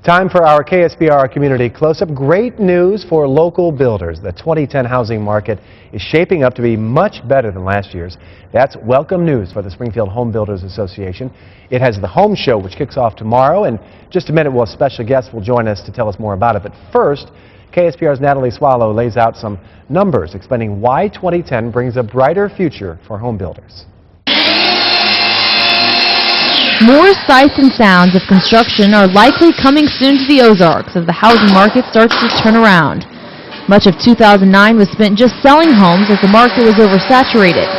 Time for our KSPR Community Close-Up. Great news for local builders. The 2010 housing market is shaping up to be much better than last year's. That's welcome news for the Springfield Home Builders Association. It has the Home Show, which kicks off tomorrow. And just a minute, a special guest will join us to tell us more about it. But first, KSPR's Natalie lays out some numbers explaining why 2010 brings a brighter future for home builders. More sights and sounds of construction are likely coming soon to the Ozarks as the housing market starts to turn around. Much of 2009 was spent just selling homes as the market was oversaturated.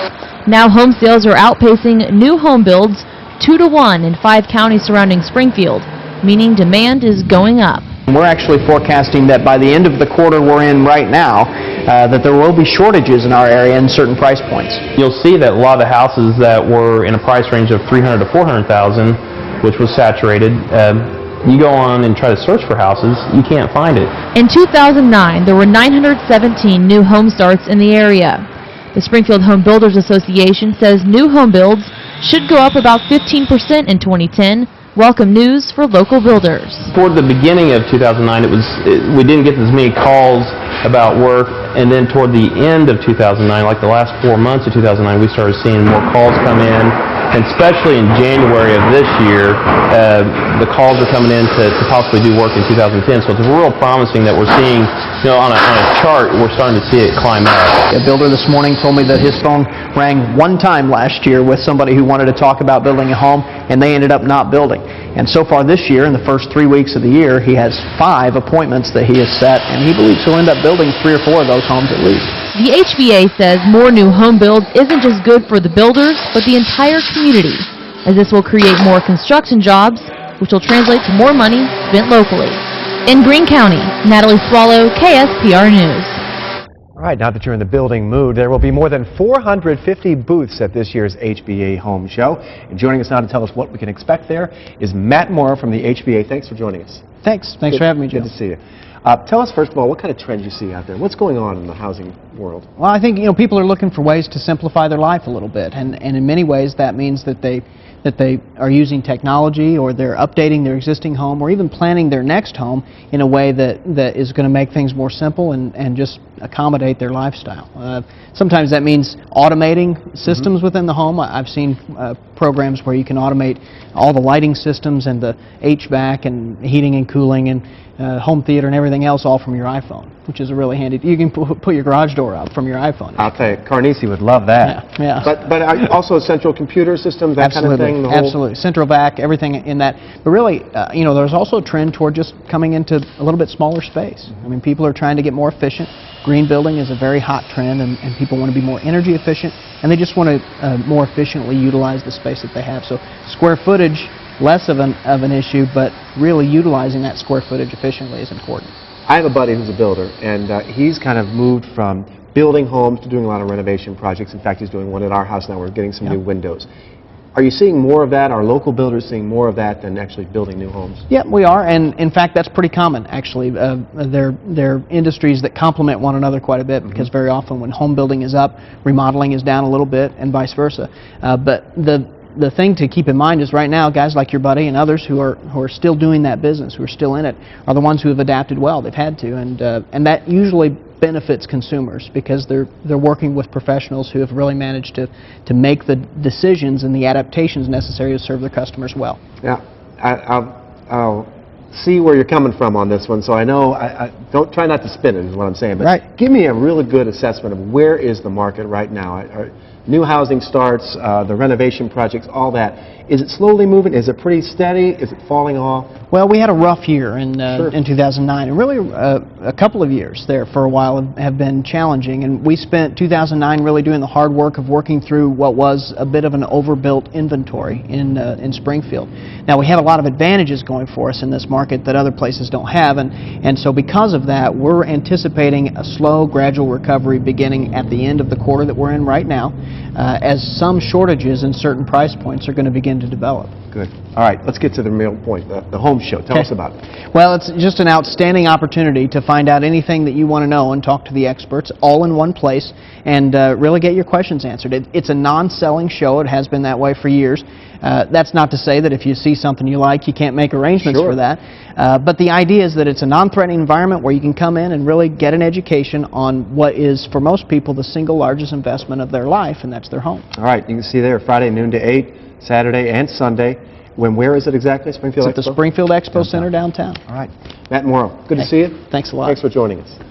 Now home sales are outpacing new home builds 2-to-1 in 5 counties surrounding Springfield, meaning demand is going up. We're actually forecasting that by the end of the quarter we're in right now, that there will be shortages in our area in certain price points. You'll see that a lot of the houses that were in a price range of $300,000 to $400,000, which was saturated, you go on and try to search for houses, you can't find it. In 2009, there were 917 new home starts in the area. The Springfield Home Builders Association says new home builds should go up about 15% in 2010. Welcome news for local builders. Toward the beginning of 2009, we didn't get as many calls about work, and then toward the end of 2009, like the last 4 months of 2009, we started seeing more calls come in, and especially in January of this year, the calls are coming in to possibly do work in 2010. So it's real promising that we're seeing, on a chart, we're starting to see it climb up. A builder this morning told me that his phone rang one time last year with somebody who wanted to talk about building a home, and they ended up not building. And so far this year, in the first 3 weeks of the year, he has 5 appointments that he has set, and he believes he'll end up building 3 or 4 of those homes at least. The HBA says more new home builds isn't just good for the builders, but the entire community, as this will create more construction jobs, which will translate to more money spent locally. In Greene County, Natalie, KSPR News. All right, now that you're in the building mood, there will be more than 450 booths at this year's HBA Home Show. And joining us now to tell us what we can expect there is Matt Morrow from the HBA. Thanks for joining us. Thanks for having me, Joe. Good to see you. Tell us, first of all, what kind of trends you see out there? What's going on in the housing world? Well, I think people are looking for ways to simplify their life a little bit, and in many ways that means that they are using technology, or they're updating their existing home, or even planning their next home in a way that is going to make things more simple and just accommodate their lifestyle. Sometimes that means automating systems within the home. I've seen programs where you can automate all the lighting systems and the HVAC and heating and cooling and home theater and everything else all from your iPhone, which is a really handy. You can put your garage door up from your iPhone. I'll tell you, Carnesi would love that. Yeah. But also central computer systems, that kind of thing? Absolutely. Central vac, everything in that. But really, there's also a trend toward just coming into a little bit smaller space. I mean, people are trying to get more efficient. Green building is a very hot trend, and people want to be more energy efficient, and they just want to more efficiently utilize the space that they have. So square footage, less of an issue, but really utilizing that square footage efficiently is important. I have a buddy who's a builder, and he's kind of moved from building homes to doing a lot of renovation projects. In fact, he's doing one at our house now. We're getting some new windows. Are you seeing more of that? Are local builders seeing more of that than actually building new homes? Yeah, we are, and in fact that's pretty common actually. They're industries that complement one another quite a bit, because very often when home building is up, remodeling is down a little bit, and vice versa. But the thing to keep in mind is right now, guys like your buddy and others who are still doing that business, who are still in it, are the ones who have adapted well. They've had to, and that usually benefits consumers, because they're working with professionals who have really managed to make the decisions and the adaptations necessary to serve their customers well. Yeah, I'll see where you're coming from on this one, so I know, don't try not to spin it is what I'm saying, but give me a really good assessment of where is the market right now. New housing starts, the renovation projects, all that. Is it slowly moving? Is it pretty steady? Is it falling off? Well, we had a rough year in 2009, and really a couple of years there for a while have been challenging, and we spent 2009 really doing the hard work of working through what was a bit of an overbuilt inventory in Springfield. Now, we have a lot of advantages going for us in this market that other places don't have, and so because of that, we're anticipating a slow, gradual recovery beginning at the end of the quarter that we're in right now, as some shortages in certain price points are going to begin to develop. Good. All right, let's get to the real point, the home show. Tell us about it. Well, it's just an outstanding opportunity to find out anything that you want to know and talk to the experts all in one place, and really get your questions answered. It's a non-selling show. It has been that way for years. That's not to say that if you see something you like, you can't make arrangements Sure. for that. But the idea is that it's a non-threatening environment where you can come in and really get an education on what is, for most people, the single largest investment of their life, and that's their home. All right, you can see there Friday noon to 8, Saturday and Sunday. Where is it exactly? Springfield It's at Expo? the Springfield Expo Center downtown. All right. Matt and Morrow, good to see you. Thanks a lot. Thanks for joining us.